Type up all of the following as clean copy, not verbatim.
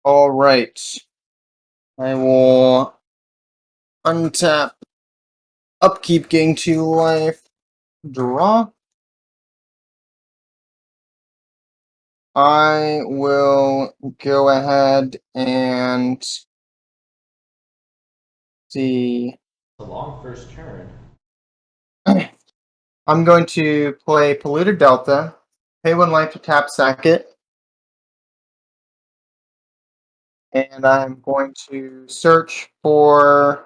All right. I will untap, upkeep, gain 2 life, draw. I will go ahead and see. It's a long first turn. I'm going to play Polluted Delta, pay 1 life to tap sack it, and I'm going to search for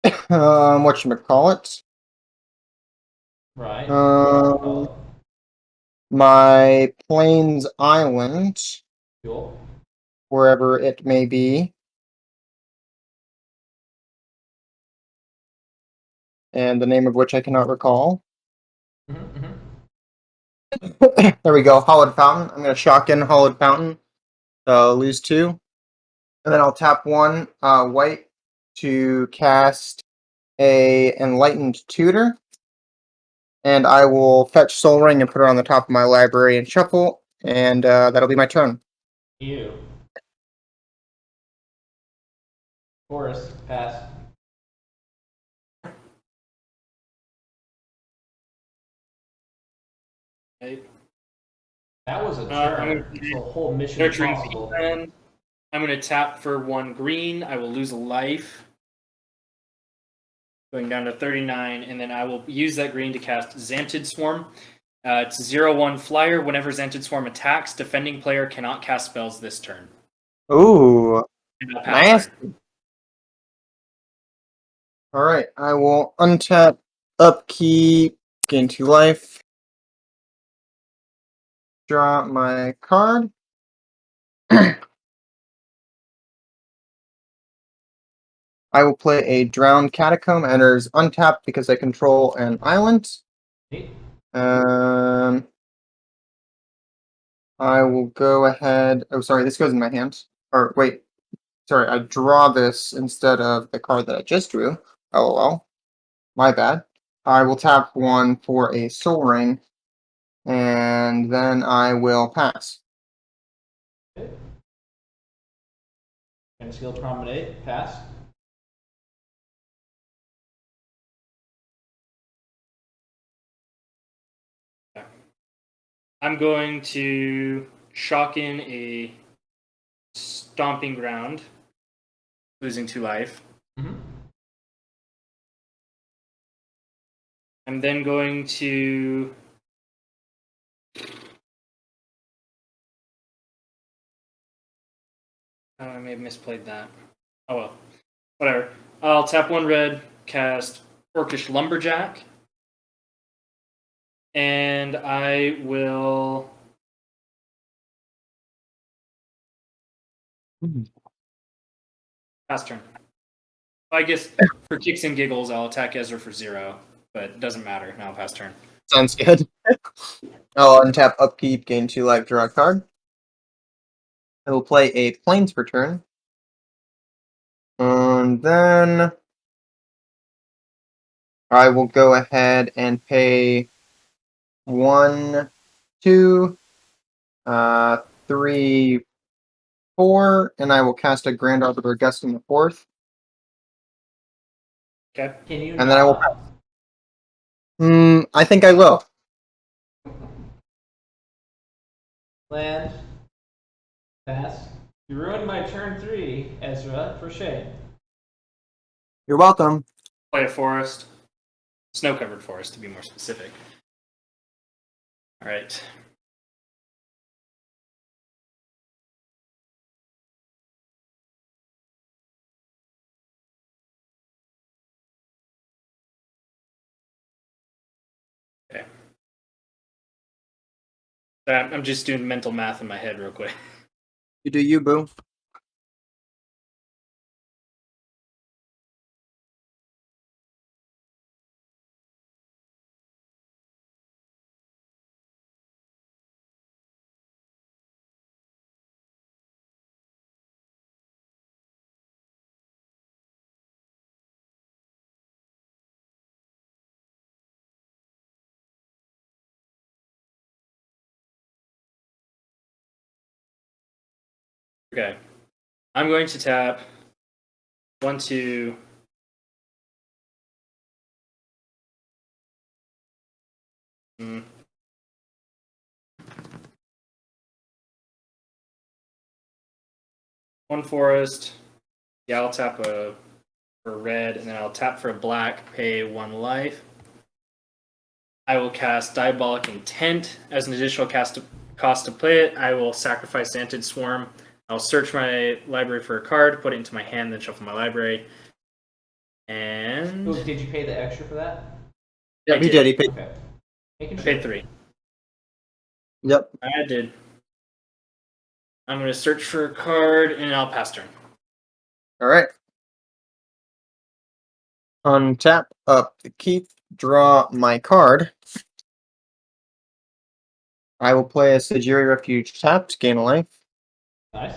whatchamacallit. Right. My Plains Island, Cool. wherever it may be. And the name of which I cannot recall. There we go, Hollowed Fountain. I'm going to shock in Hollowed Fountain, lose 2. And then I'll tap 1 white to cast a Enlightened Tutor. And I will fetch Soul Ring and put it on the top of my library and shuffle, and that'll be my turn. You. Forest. Pass. Right. That was a I'm turn. gonna So a whole mission Nurturing impossible. Field. I'm going to tap for 1 green. I will lose a life. Going down to 39, and then I will use that green to cast Xantid Swarm. It's 0/1 flyer. Whenever Xantid Swarm attacks, defending player cannot cast spells this turn. Ooh, And I'll pass nice. turn. Alright, I will untap, upkeep, gain 2 life. Draw my card. I will play a Drowned Catacomb. Enters untapped because I control an island. Neat. I will go ahead. Oh, sorry, this goes in my hand. Or wait, sorry, I draw this instead of the card that I just drew. LOL. My bad. I will tap 1 for a Soul Ring, and then I will pass. Skill Promenade. Pass. I'm going to shock in a Stomping Ground, losing 2 life. I'm then going to I may have misplayed that. Oh well. Whatever. I'll tap 1 red, cast Orcish Lumberjack. And I will pass turn. I guess for kicks and giggles, I'll attack Ezra for 0, but it doesn't matter. Now I'll pass turn. Sounds good. I'll untap, upkeep, gain 2 life, draw a card. I will play a Plains for turn. And then I will go ahead and pay 1, 2, 3, 4, and I will cast a Grand Arbiter Gust in the 4th. Okay. Can you And then I will not? I think I will. Land. Pass. You ruined my turn 3, Ezra, for shame. You're welcome. Play a forest. Snow-covered forest, to be more specific. All right. Okay. I'm just doing mental math in my head real quick. You do you, boo. Okay. I'm going to tap 1, 2. One forest. Yeah, I'll tap for red, and then I'll tap for black, pay 1 life. I will cast Diabolic Intent as an additional cost to play it. I will sacrifice Xantid Swarm. I'll search my library for a card, put it into my hand, then shuffle my library. And Ooh, did you pay the extra for that? Yeah, he did. He paid. Okay. Making I sure. paid 3. Yep. I did. I'm going to search for a card, and I'll pass turn. All right. Untap up the keep. Draw my card. I will play a Sagiri Refuge tapped, gain a life. Nice.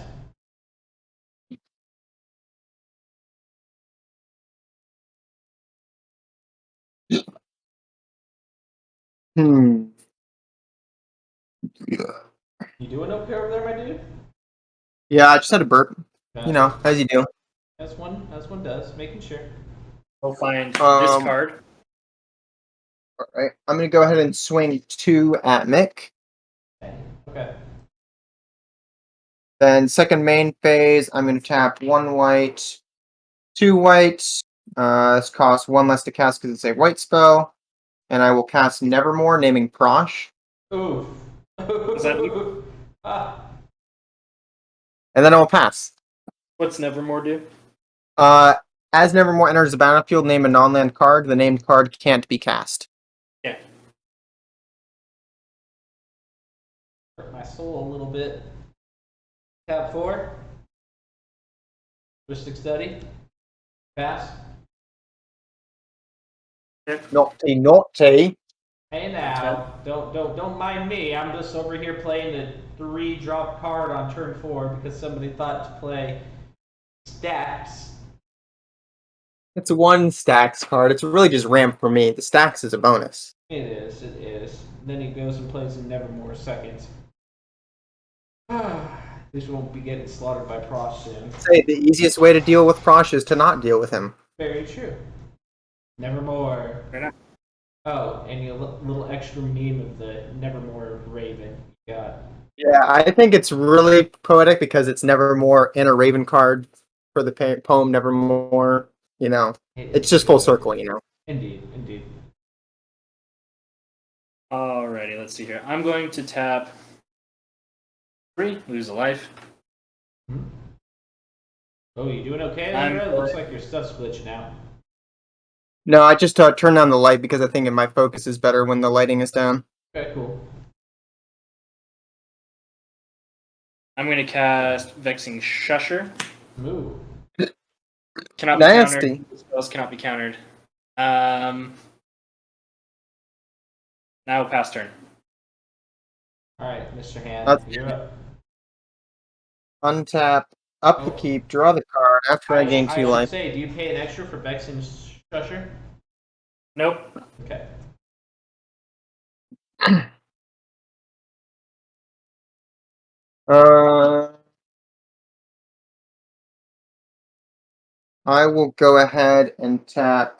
Hmm. You doing okay over there, my dude? Yeah, I just had a burp. Gotcha. You know, as you do. As one does. Making sure. We'll find this Um, card. All right. I'm going to go ahead and swing 2 at Mick. Okay. Then second main phase, I'm going to tap 1 white, 2 whites. This costs 1 less to cast because it's a white spell. And I will cast Nevermore, naming Prossh. Oof. Does that do? Ah. And then I will pass. What's Nevermore do? As Nevermore enters the battlefield, name a non-land card. The named card can't be cast. Yeah. Hurt my soul a little bit. Tab 4. Mystic Study. Pass. Naughty, naughty. Hey now, don't mind me. I'm just over here playing the 3-drop card on turn 4 because somebody thought to play stacks. It's a 1 stacks card. It's really just ramp for me. The stacks is a bonus. It is. Then he goes and plays in Nevermore seconds. This won't be getting slaughtered by Prossh soon. Say the easiest way to deal with Prossh is to not deal with him. Very true. Nevermore. Oh, and a little extra meme of the Nevermore Raven. You got. Yeah, I think it's really poetic because it's Nevermore in a Raven card for the poem Nevermore. You know, it's just full circle. You know. Indeed. Alrighty, let's see here. I'm going to tap 3, lose a life. Oh, you doing okay? It looks like your stuff's glitching out. No, I just turned down the light because I think my focus is better when the lighting is down. Okay, cool. I'm going to cast Vexing Shusher. Ooh. Cannot be Nasty. countered. Spells cannot be countered. Now pass turn. Alright, Mr. Hand, you're up. Untap, up the keep, draw the card. After I gain 2 life. Say, do you pay an extra for Vexing Shusher? Nope. Okay. I will go ahead and tap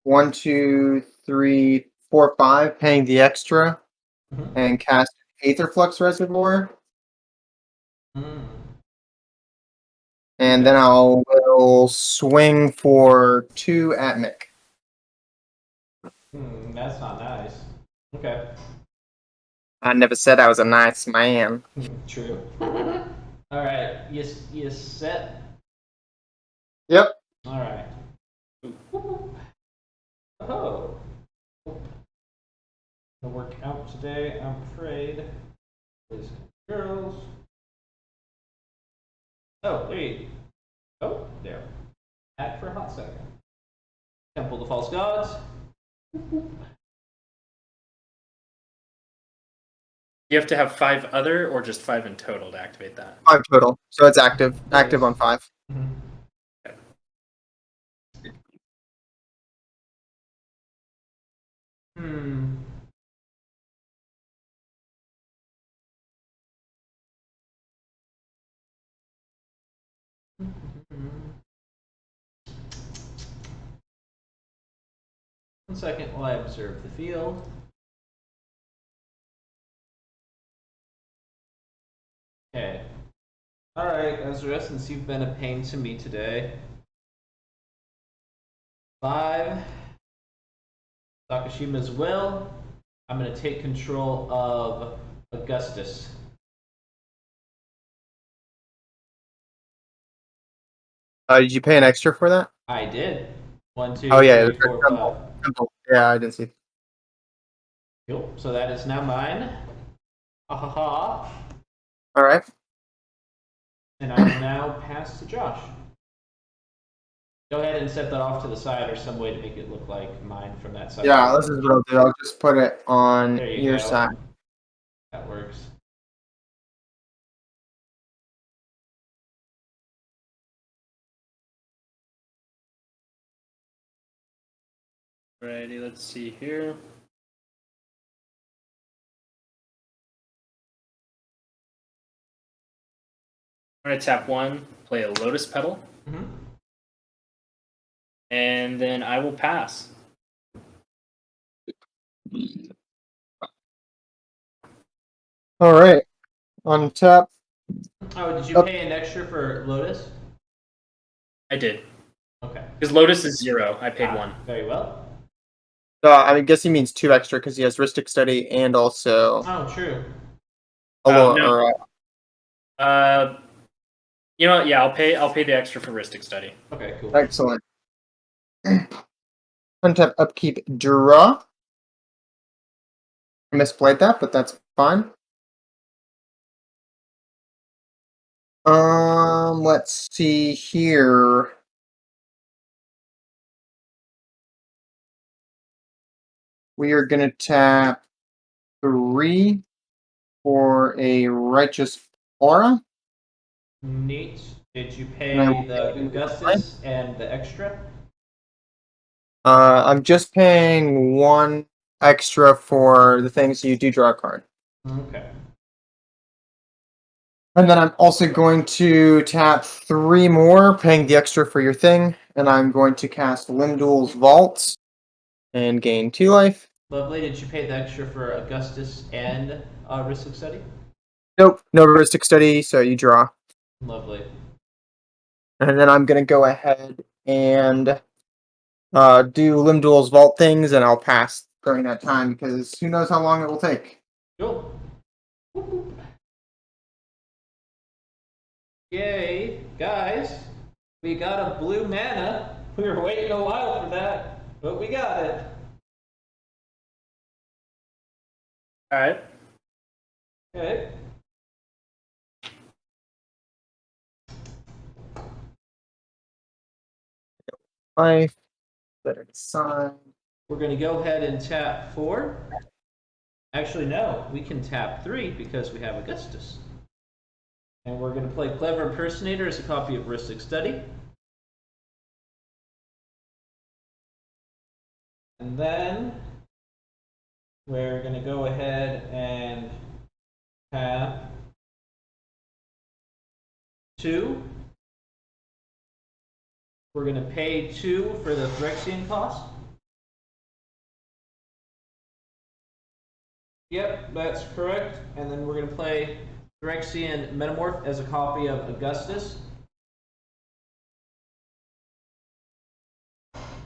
1, 2, 3, 4, 5, paying the extra, and cast Aetherflux Reservoir. And then will swing for 2 at Mick. That's not nice. Okay. I never said I was a nice man. True. Alright, you set? Yep. Alright. Oh. Gonna work out today, I'm afraid. Boys and girls. Oh, there you go. Oh, there. Back for a hot second. Temple of the False Gods. You have to have 5 other or just 5 in total to activate that? 5 total. So it's active. Active on 5. 1 second while I observe the field. Okay. Alright, Ezra, since you've been a pain to me today. 5. Sakashima's will. I'm going to take control of Augustus. Did you pay an extra for that? I did. 1, 2, Oh yeah, 3, 4, 5. temple. Yeah, I didn't see. Cool. So that is now mine. Ha ha ha. All right. And I will now pass to Josh. Go ahead and set that off to the side or some way to make it look like mine from that side. Yeah, this is what I'll do. I'll just put it on There you your go. side. That works. Alrighty, let's see here. I'm going to tap 1, play a Lotus Petal, and then I will pass. All right. On tap. Oh, did you pay an extra for Lotus? I did. Okay. Because Lotus is 0. I paid 1. Very well. I guess he means 2 extra because he has Ristic Study and also. Oh, true. No. You know what? Yeah, I'll pay the extra for Ristic Study. Okay, cool. Excellent. Untap, upkeep, draw. I misplayed that, but that's fine. Let's see here. We are gonna tap 3 for a Righteous Aura. Neat. Did you pay And I will the pay Augustus and the extra? I'm just paying 1 extra for the things you do draw a card. Okay. And then I'm also going to tap 3 more, paying the extra for your thing, and I'm going to cast Limdul's Vault and gain 2 life. Lovely. Did you pay the extra for Augustus and Ristic Study? Nope, no Ristic Study, so you draw. Lovely. And then I'm going to go ahead and do Limdul's Vault things, and I'll pass during that time, because who knows how long it will take. Cool. Yay, guys. We got a blue mana. We were waiting a while for that, but we got it. Alright. Okay. Life, better sign. We're going to go ahead and tap 4. Actually, no, we can tap 3 because we have Augustus. And we're going to play Clever Impersonator as a copy of Ristic Study. And then we're going to go ahead and tap 2. We're going to pay 2 for the Phyrexian cost. Yep, that's correct. And then we're going to play Phyrexian Metamorph as a copy of Augustus.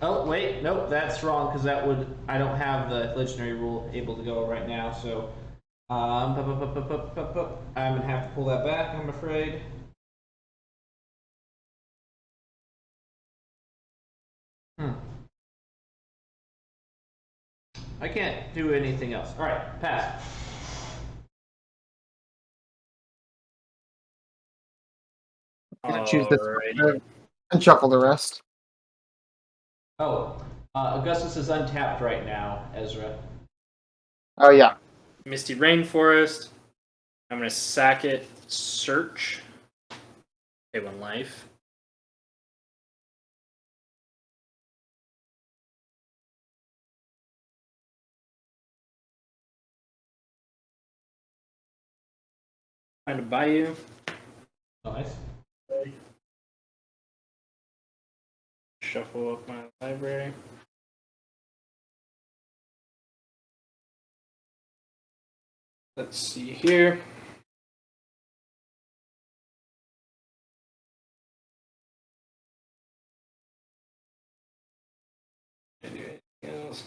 Oh, wait, nope, that's wrong, because that would, I don't have the legendary rule able to go right now, so I'm going to have to pull that back, I'm afraid. I can't do anything else. All right, pass. I'm gonna choose this Alrighty. and shuffle the rest. Oh, Augustus is untapped right now, Ezra. Oh yeah. Misty Rainforest. I'm going to sack it. Search. Pay 1 life. Trying to buy you. Nice. shuffle up my library. Let's see here. Anything else?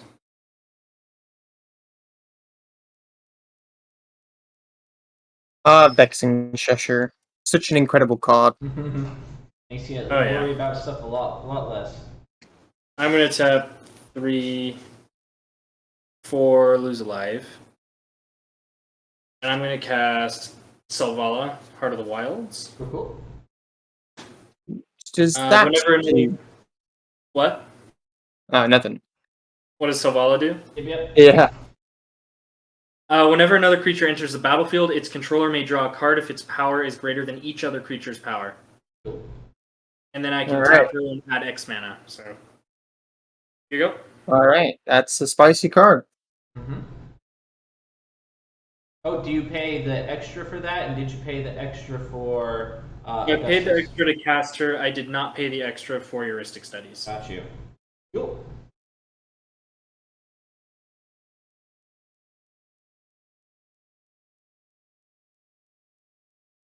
Vexing Cheshire. Such an incredible card. Makes you Oh, yeah. worry about stuff a lot less. I'm gonna tap 3, 4, lose a life. And I'm gonna cast Selvala, Heart of the Wilds. Cool. Does that Whenever do? What? Nothing. What does Selvala do? Yep. Yeah. Whenever another creature enters the battlefield, its controller may draw a card if its power is greater than each other creature's power. Cool. And then I can Alright. tap her and add X mana. So here you go. Alright, that's a spicy card. Mm-hmm. Oh, do you pay the extra for that? And did you pay the extra for I paid the Augustus? extra to cast her. I did not pay the extra for heuristic studies. Got you. Cool.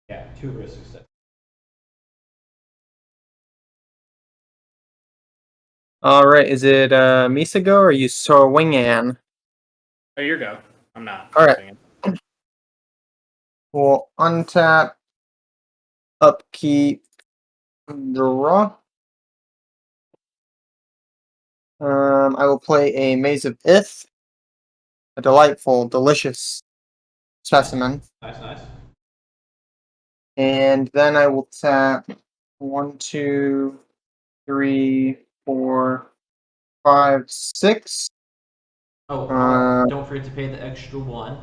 Yeah, 2 risks. Alright, is it Misago or you Sorwingan? Oh, your go. I'm not. Alright. We'll untap, upkeep, draw. I will play a Maze of Ith. A delightful, delicious specimen. Nice. And then I will tap 1, 2, 3, 4, 5, 6. Oh, don't forget to pay the extra 1.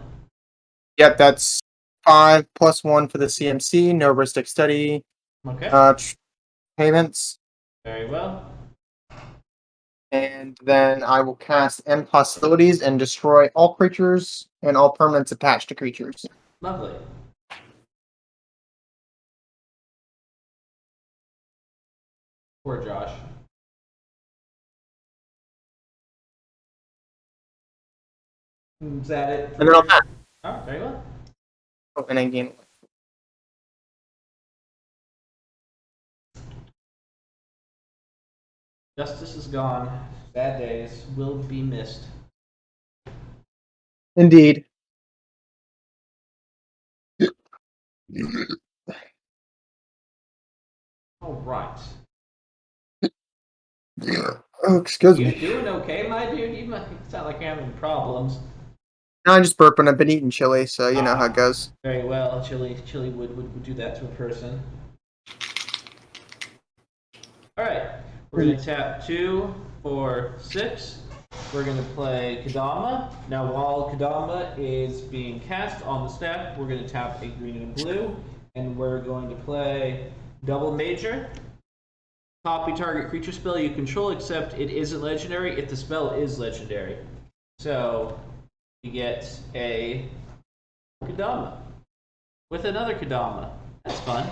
Yep, that's 5 plus 1 for the CMC. No heuristic study Okay. payments. Very well. And then I will cast End Hostilities and destroy all creatures and all permanents attached to creatures. Lovely. Poor Josh. Is that it? And then I'll pass. Oh, very well. Oh, and I gain. Justice is gone. Bad days will be missed. Indeed. All right. Oh, excuse You me. doing okay, my dude? You might sound like you're having problems. No, I'm just burping. I've been eating chili, so you know how it goes. Very well. Chili would do that to a person. All right. We're going to tap 2, 4, 6. We're going to play Kadama. Now, while Kadama is being cast on the stack, we're going to tap a green and a blue. And we're going to play Double Major. Copy target creature spell you control, except it isn't legendary if the spell is legendary. So, you get a Kadama with another Kadama. That's fun.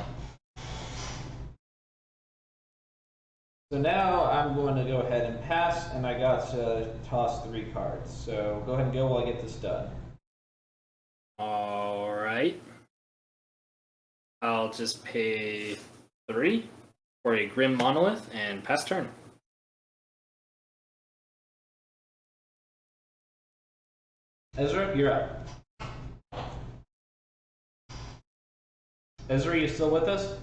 So now I'm going to go ahead and pass, and I got to toss 3 cards. So go ahead and go while I get this done. All right. I'll just pay 3 for a Grim Monolith and pass turn. Ezra, you're up. Ezra, you still with us?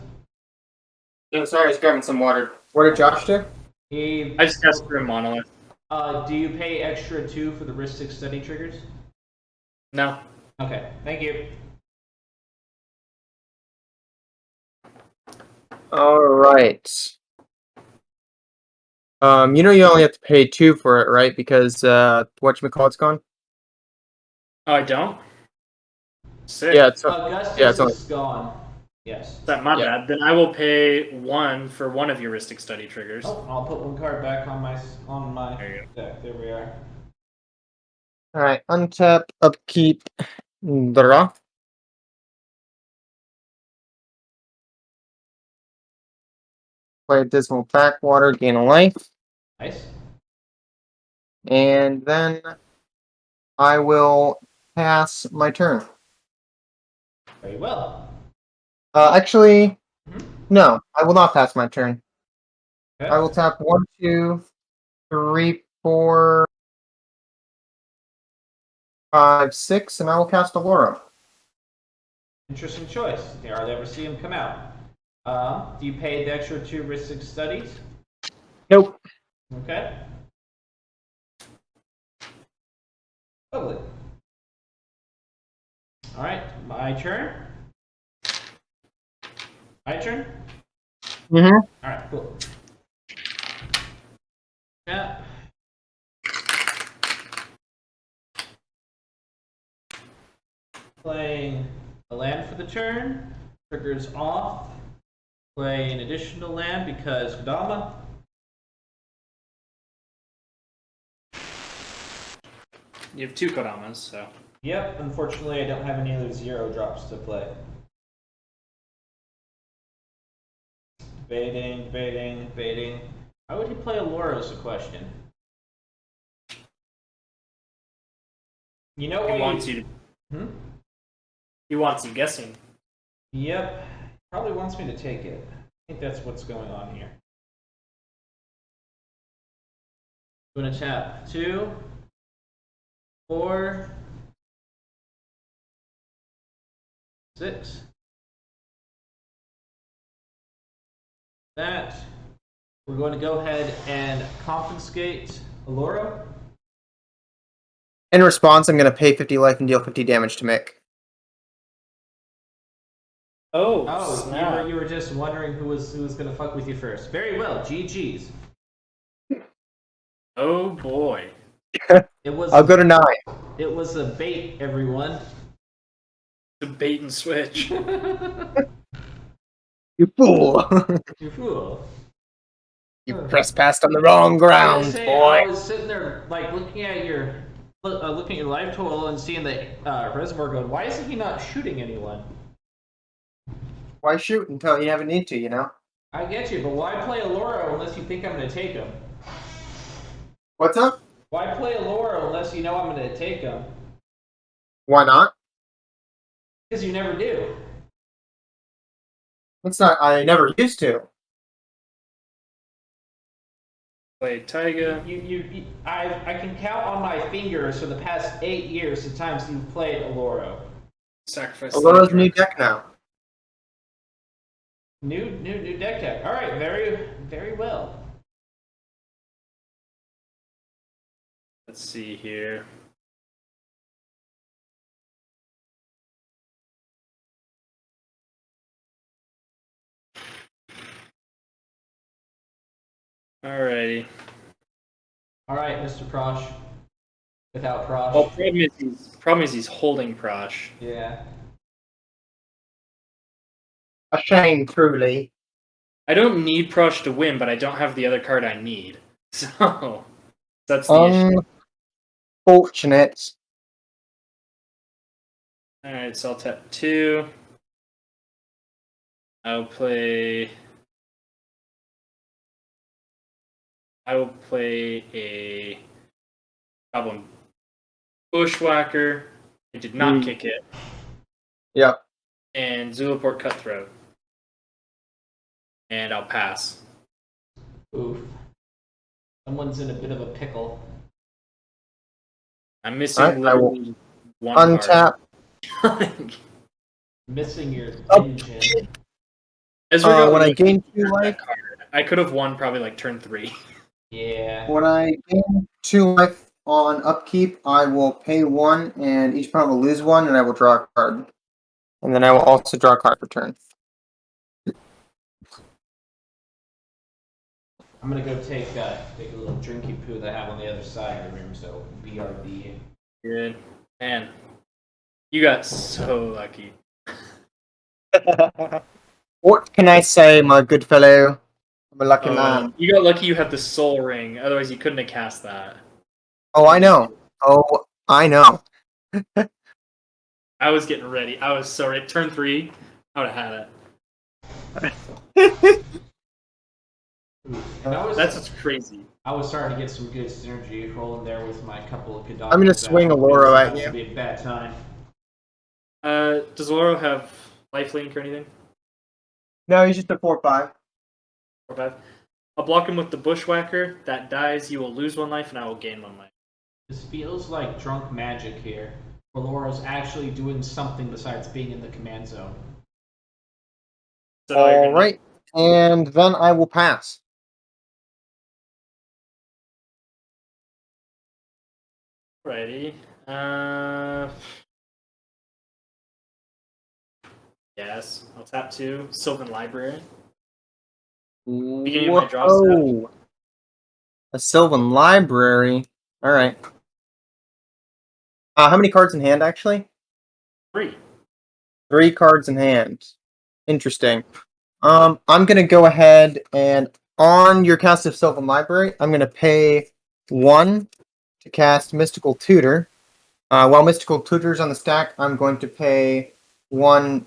No, sorry, I was grabbing some water. What did Josh do? I just cast Grim Monolith. Do you pay extra 2 for the heuristic study triggers? No. Okay, thank you. All right. You know you only have to pay 2 for it, right? Because whatchamacallit's gone. Oh, I don't? Sick. Yeah, it's Augustus only is gone. Yes. That's my bad. Then I will pay 1 for one of your heuristic study triggers. Oh, I'll put 1 card back on my There you go. deck. There we are. all right. Untap, upkeep, draw. Play a Dismal Backwater, gain a life. Nice. And then I will pass my turn. Very well. Actually, Mhm. no, I will not pass my turn. Okay. I will tap 1, 2, 3, 4, 5, 6, and I will cast Oloro. Interesting choice. You hardly ever see him come out. Do you pay the extra 2 risk 6 studies? Nope. Okay. Lovely. All right, my turn. My turn. Mm-hmm. All right, cool. Yeah. Playing a land for the turn. Triggers off. Play an additional land because Kodama. You have 2 Kodamas, so. Yep, unfortunately, I don't have any other 0 drops to play. Debating. Why would he play Oloro is the question. You know what? He wants you to. He wants you guessing. Yep. Probably wants me to take it. I think that's what's going on here. I'm going to tap 2, 4, 6. That. We're going to go ahead and confiscate Oloro. In response, I'm going to pay 50 life and deal 50 damage to Mick. Oh, snap. you were just wondering who was going to fuck with you first. Very well, GG's. Oh boy. It was. I'll go to 9. It was a bait, everyone. The bait and switch. You fool! You fool. You trespassed on the wrong grounds, boy. I was sitting there, like, looking at your life total and seeing the reservoir going. Why isn't he not shooting anyone? Why shoot until you have a need to, you know? I get you, but why play Oloro unless you think I'm going to take him? What's up? Why play Oloro unless you know I'm going to take him? Why not? Because you never do. It's not. I never used to. Play Taiga. I can count on my fingers for the past 8 years the times you've played Oloro. Sacrifice. Oloro's new deck now. New deck tech. All right, very well. Let's see here. Alrighty. All right, Mr. Prossh. Without Prossh. Well, problem is he's holding Prossh. Yeah. A shame, truly. I don't need Prossh to win, but I don't have the other card I need. So that's the issue. Unfortunate. Alright, so I'll tap 2. I will play a Goblin Bushwhacker. I did not kick it. Yep. And Zulaport Cutthroat. And I'll pass. Oof. Someone's in a bit of a pickle. I'm missing Alright, I will literally one untap. card. Missing your Oh. engine. When I gain 2 life, I could have won probably like turn 3. Yeah. when I gain 2 life on upkeep, I will pay 1, and each opponent will lose 1, and I will draw a card. And then I will also draw a card per turn. I'm gonna go take a little drinky poo that I have on the other side of the room, so BRB. Good. Man, you got so lucky. What can I say, my good fellow? I'm a lucky man. You got lucky you had the Soul Ring, otherwise you couldn't have cast that. Oh, I know. Oh, I know. I was getting ready. I was so ready. Turn 3, I would have had it. That's what's crazy. I was starting to get some good synergy rolling there with my couple of Kadama. I'm gonna swing Oloro at you. That would be a bad time. Does Oloro have lifelink or anything? No, he's just a 4/5. 4/5. I'll block him with the Bushwhacker. That dies. You will lose 1 life, and I will gain 1 life. This feels like drunk magic here. Oloro's actually doing something besides being in the command zone. So you're All gonna- right, and then I will pass. Righty. Yes. I'll tap 2. Sylvan Library. Beginning of my draw step. Whoa. A Sylvan Library. All right. How many cards in hand, actually? 3. 3 cards in hand. Interesting. I'm gonna go ahead and on your cast of Sylvan Library, I'm gonna pay 1 to cast Mystical Tutor. While Mystical Tutor's on the stack, I'm going to pay 1,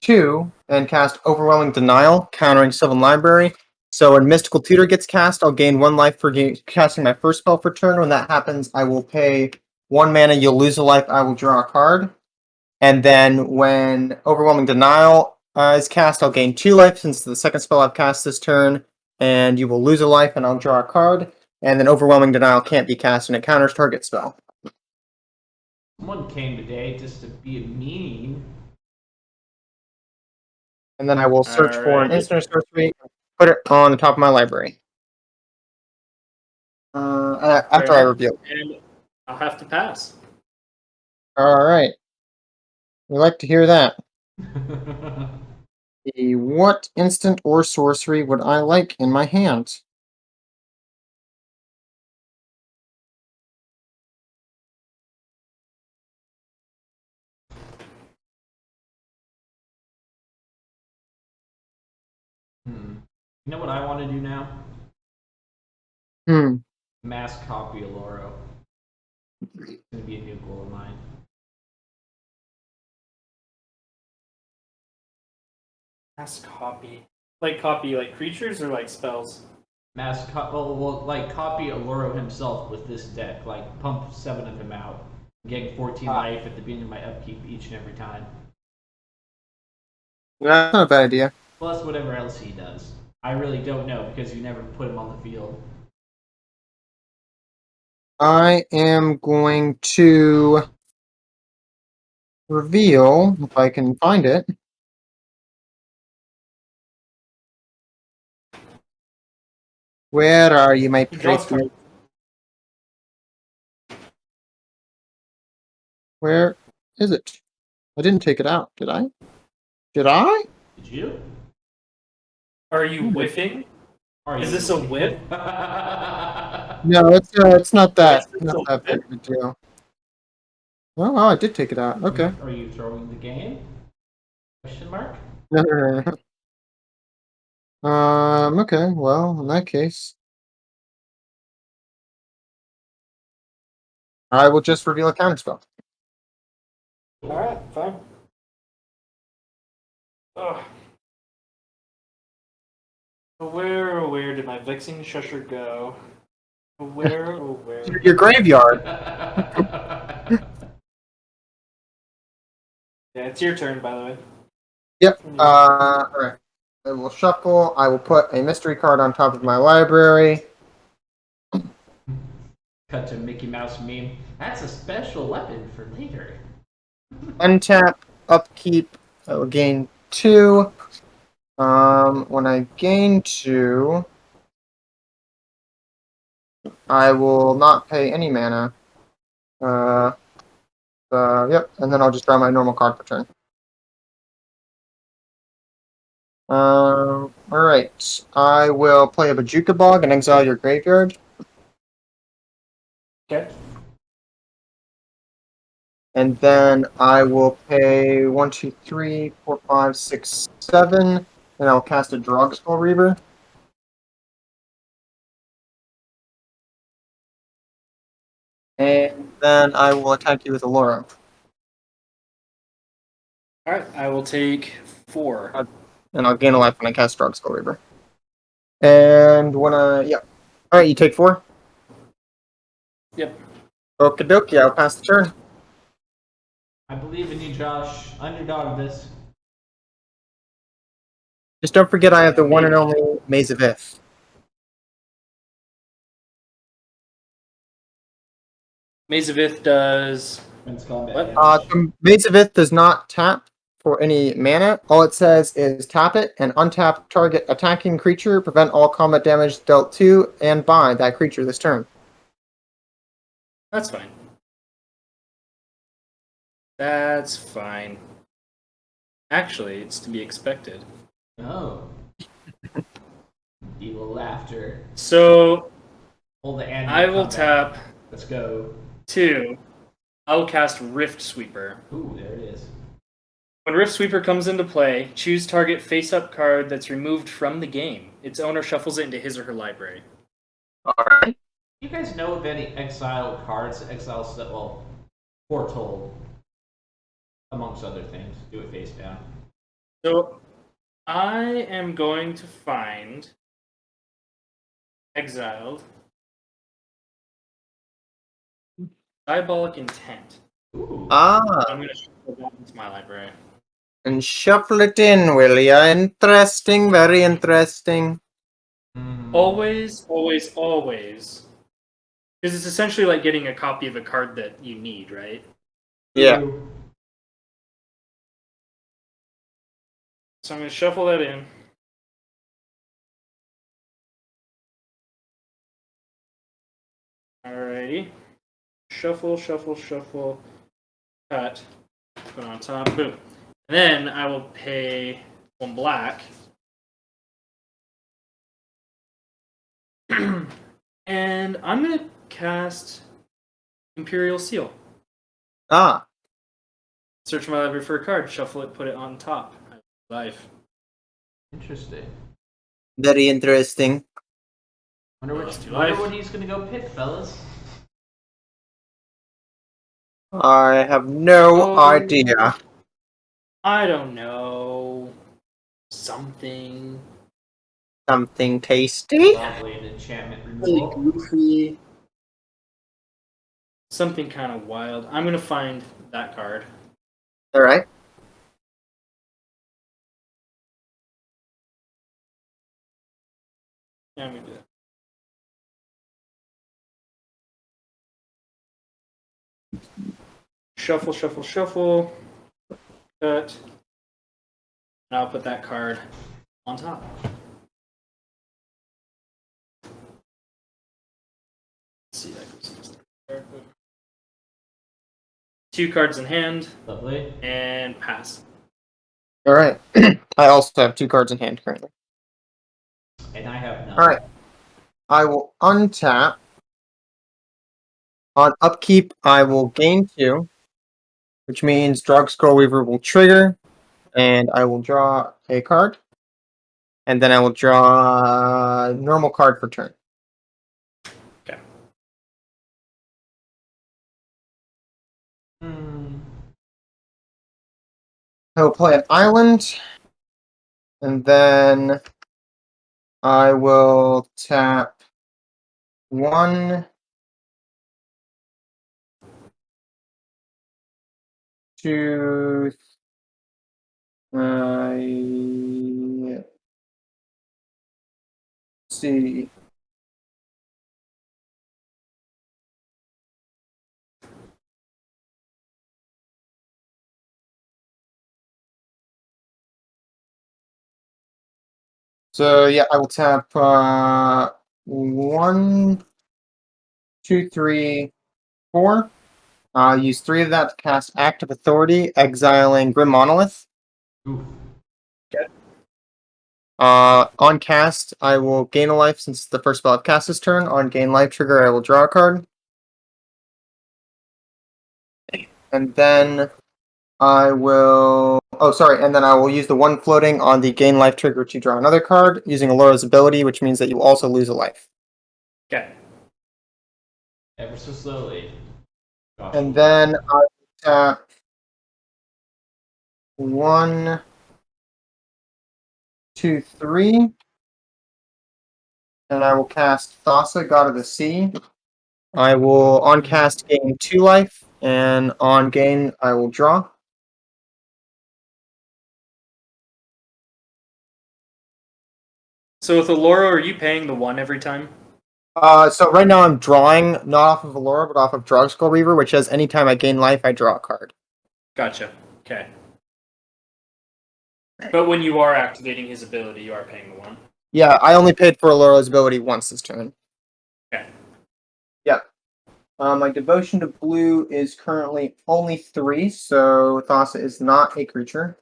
2, and cast Overwhelming Denial, countering Sylvan Library. So when Mystical Tutor gets cast, I'll gain 1 life for casting my first spell for turn. When that happens, I will pay 1 mana, you'll lose a life, I will draw a card. And then when Overwhelming Denial is cast, I'll gain 2 life since the second spell I've cast this turn, and you will lose a life and I'll draw a card. And then Overwhelming Denial can't be cast and it counters target spell. Someone came today just to be mean. And then I will search for an Alrighty. instant sorcery, put it on the top of my library. After I reveal. And I'll have to pass. Alright. We like to hear that. What instant or sorcery would I like in my hand? You know what I want to do now? Hmm. Mass copy Oloro. It's going to be a new goal of mine. Mass copy. Like copy like creatures or like spells? Like copy Oloro himself with this deck. Like pump 7 of him out. Getting 14 life at the beginning of my upkeep each and every time. That's not a bad idea. Plus whatever else he does. I really don't know because you never put him on the field. I am going to reveal, if I can find it. Where are you, my Draws pretty? card. Where is it? I didn't take it out, did I? Did I? Did you? Are you whiffing? Is this a whip? No, it's not that. Is this Not a that big whip? of a deal. Oh, I did take it out. Okay. Are you throwing the game? Question mark? No. Okay. Well, in that case, I will just reveal a counterspell. Alright, fine. Ugh. Where did my Vexing Shusher go? Where? Your graveyard. Yeah, it's your turn, by the way. Yep. Alright. I will shuffle. I will put a mystery card on top of my library. Cut to Mickey Mouse meme. That's a special weapon for later. Untap, upkeep. I will gain 2. When I gain 2, I will not pay any mana. Yep, and then I'll just draw my normal card per turn. Alright. I will play a Bajuka Bog and exile your graveyard. Okay. And then I will pay 1, 2, 3, 4, 5, 6, 7, and I'll cast a Drogskull Reaver. And then I will attack you with Oloro. Alright, I will take 4. And I'll gain a life when I cast Drogskull Reaver. And yeah. All right, you take 4. Yep. Okie dokie, I'll pass the turn. I believe in you, Josh. Underdog this. Just don't forget I have the one and only Maze of Ith. Maze of Ith does. Wins combat What? damage. The Maze of Ith does not tap for any mana. All it says is tap it and untap target attacking creature, prevent all combat damage dealt to and by that creature this turn. That's fine. That's fine. Actually, it's to be expected. Oh. Evil laughter. So Hold the animal I will combat. tap Let's go. 2. I will cast Rift Sweeper. Ooh, there it is. When Rift Sweeper comes into play, choose target face-up card that's removed from the game. Its owner shuffles it into his or her library. Alright. You guys know of any exiled cards? Well, Foretold, amongst other things. Do it face down. So I am going to find Exiled Diabolic Intent. Ooh. Ah, I'm going to shuffle that into my library. and shuffle it in, will ya? Interesting, very interesting. Always, always, always. Because it's essentially like getting a copy of a card that you need, right? Yeah. So I'm going to shuffle that in. Alrighty. Shuffle, shuffle, shuffle. Cut. Put on top. Boom. And then I will pay 1 black. And I'm going to cast Imperial Seal. Ah, Search my library for a card, shuffle it, put it on top. Life. Interesting. very interesting. Wonder to wonder life. what he's gonna go pick, fellas. I have no idea. I don't know. Something. Something tasty? Probably an enchantment Really removal. goofy. Something kind of wild. I'm going to find that card. Alright. Yeah, I'm going to do that. Shuffle, shuffle, shuffle. Cut. And I'll put that card on top. Let's see, that goes in this card. 2 cards in hand. Lovely. And pass. Alright. I also have 2 cards in hand currently. And I have none. Alright. I will untap. On upkeep, I will gain 2, which means Drug Scroll Weaver will trigger, and I will draw a card. And then I will draw a normal card for turn. Okay. I will play an island, and then I will tap 1, 2, see. So yeah, I will tap 1, 2, 3, 4. Use 3 of that to cast Act of Authority, exiling Grim Monolith. Oof. On cast, I will gain a life since it's the first spell I've cast this turn. On gain life trigger, I will draw a card. And then I will... Oh, sorry. And then I will use the 1 floating on the gain life trigger to draw another card, using Oloro's ability, which means that you also lose a life. Okay. Ever so slowly. Josh And will then die. I will tap 1, 2, 3. And I will cast Thassa, God of the Sea. I will on cast gain 2 life, and on gain I will draw. So with Oloro, are you paying the 1 every time? So right now I'm drawing not off of Allura, but off of Drugskoll Reaver, which says anytime I gain life, I draw a card. Gotcha. Okay. But when you are activating his ability, you are paying the 1. Yeah, I only paid for Allura's ability once this turn. Okay. Yep. My devotion to blue is currently only 3, so Thassa is not a creature.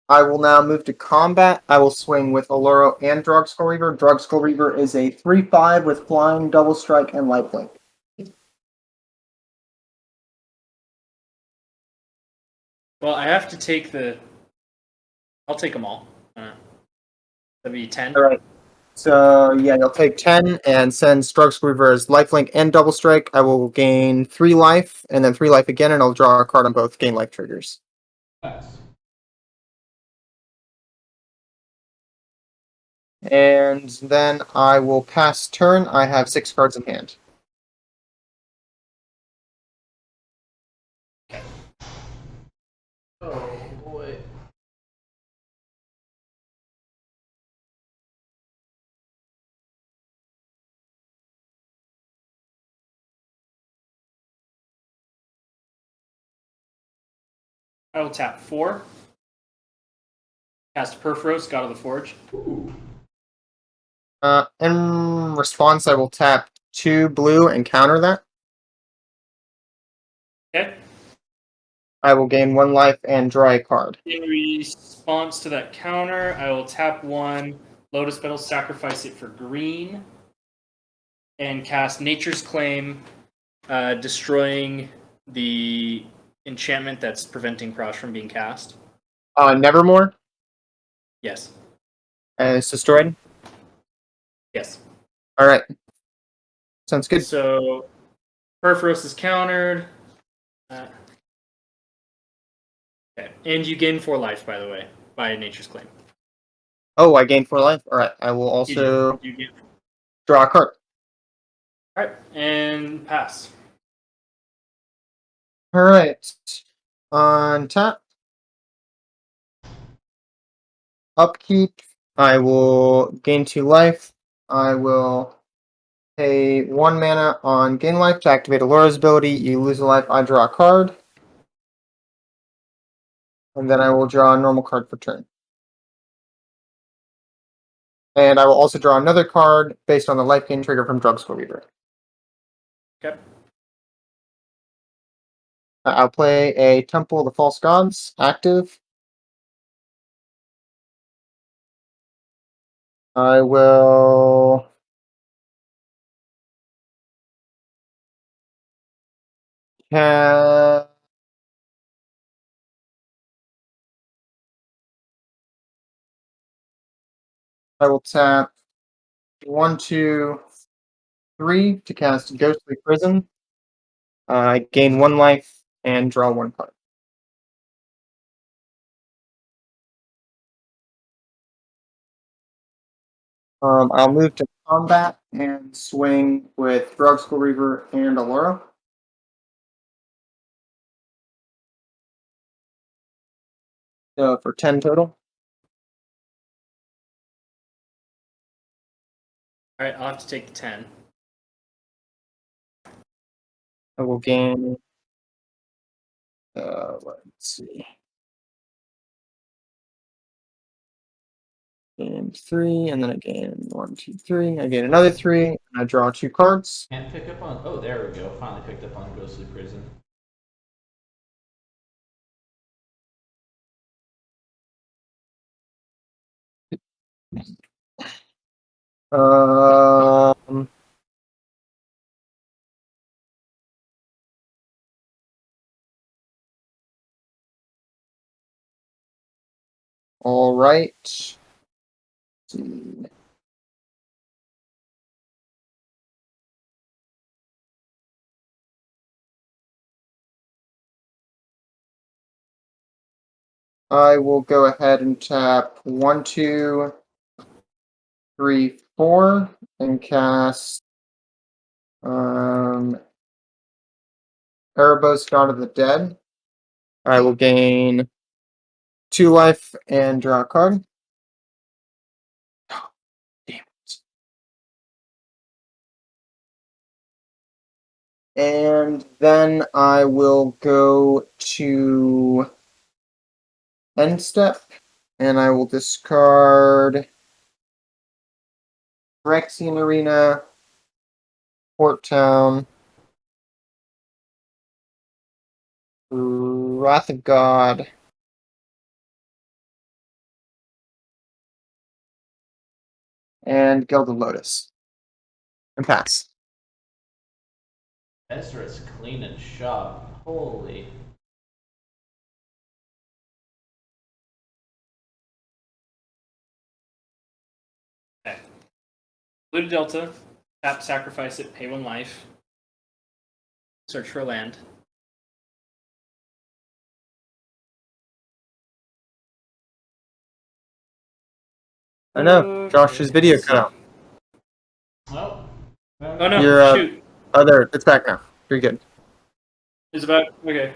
I will now move to combat. I will swing with Oloro and Drugskoll Reaver. Drugskoll Reaver is a 3/5 with flying, double strike, and lifelink. Well, I have to take the. I'll take them all. That'd be 10. All right. So yeah, you'll take 10, and since Drugskoll Reaver is lifelink and double strike, I will gain 3 life, and then 3 life again, and I'll draw a card on both gain life triggers. Nice. And then I will pass turn. I have 6 cards in hand. Oh boy. I will tap 4. Cast Perforos, God of the Forge. Ooh. In response, I will tap 2 blue and counter that. Okay. I will gain 1 life and draw a card. In response to that counter, I will tap 1 Lotus Petal, sacrifice it for green, and cast Nature's Claim, destroying the enchantment that's preventing Prossh from being cast. Nevermore, Yes. and it's destroyed. Yes. All right, sounds good. So Perforos is countered. Okay. And you gain 4 life, by the way, by Nature's Claim. Oh, I gained 4 life. All right, I will also You get. draw a card. All right, and pass. All right, on tap, upkeep. I will gain 2 life. I will pay 1 mana on gain life to activate Alora's ability. You lose a life. I draw a card, and then I will draw a normal card for turn. And I will also draw another card based on the life gain trigger from Drugskoll Reaver. Okay. I'll play a Temple of the False Gods, active. I will have I will tap 1, 2, 3 to cast Ghostly Prison. I gain 1 life and draw 1 card. I'll move to combat and swing with Drugskoll Reaver and Allura. So for 10 total. All right, I'll have to take the 10. I will gain. Let's see. Gain 3, and then I gain 1, 2, 3. I gain another 3, and I draw 2 cards. Can't pick up on. Oh, there we go. Finally picked up on Ghostly Prison. Um, all right. Let's see. I will go ahead and tap 1, 2, 3, 4, and cast Erebos, God of the Dead. I will gain 2 life and draw a card. Damn it. And then I will go to end step, and I will discard Phyrexian Arena, Port Town, Wrath of God, and Gilded Lotus. And pass. Ezra's cleaning shop. Holy. Okay. Blue to Delta. Tap, sacrifice it, pay 1 life. Search for a land. I know. Josh's video cut out. Oh. Oh no, You're, shoot. Oh, there. It's back now. You're good. It's about, okay.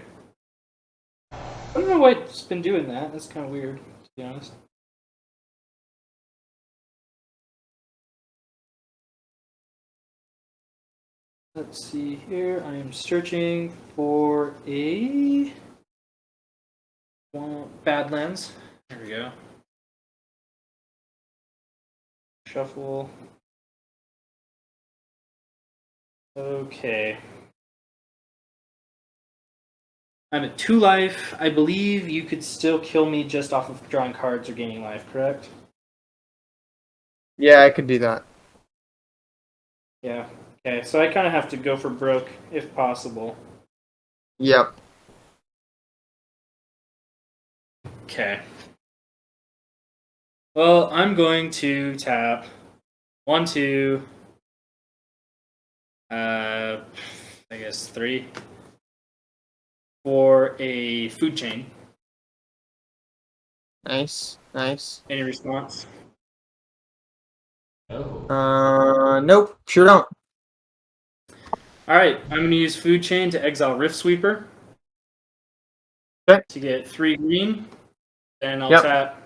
I don't know why it's been doing that. That's kind of weird, to be honest. Let's see here. I am searching for a Badlands. There we go. Shuffle. Okay. I'm at 2 life. I believe you could still kill me just off of drawing cards or gaining life, correct? Yeah, I could do that. Yeah. Okay, so I kind of have to go for broke if possible. Yep. Okay. Well, I'm going to tap 1, 2, I guess 3 for a food chain. Nice. Nice. Any response? Oh. Nope. Sure don't. All right, I'm going to use food chain to exile Rift Sweeper. Okay. To get 3 green. Then I'll Yep. tap.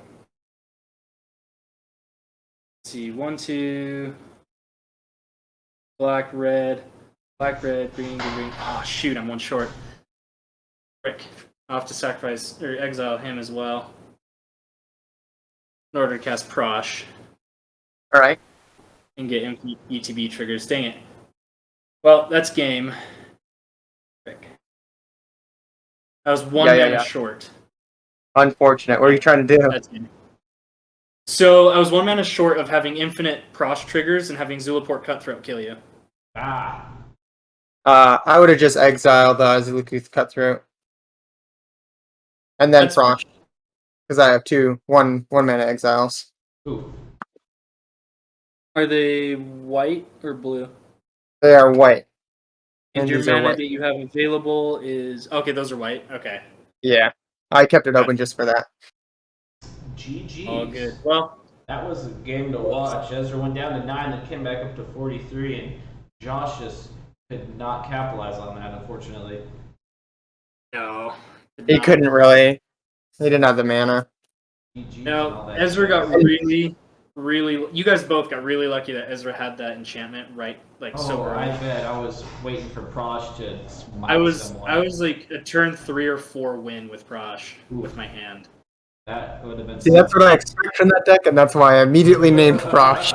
Let's see, 1, 2. Black, red, green, green, green. Oh shoot, I'm 1 short. Frick. I'll have to sacrifice or exile him as well in order to cast Prossh All right. and get infinite ETB triggers. Dang it. Well, that's game. Frick. I was 1 mana short. Unfortunate. What are you trying to do? That's game. So I was 1 mana short of having infinite Prossh triggers and having Zulaport Cutthroat kill you. Ah. I would have just exiled Zulukuth Cutthroat. And then That's Prossh. Because I have 2 one mana exiles. Ooh. Are they white or blue? They are white. And your these are mana white. that you have available is okay. Those are white. Okay, Yeah. I kept it open just for that. GG. all good. Well, That was a game to watch. Ezra went down to 9, then came back up to 43, and Josh just could not capitalize on that, unfortunately. no, He couldn't really. He didn't have the mana. GG and No, all that Ezra got jazz. really. You guys both got really lucky that Ezra had that enchantment right, like so Oh, early. I bet. I was waiting for Prossh to smite I was someone. like a turn 3 or 4 win with Prossh with my hand. That would have been. See, that's what I expect from that deck, and that's why I immediately named Prossh.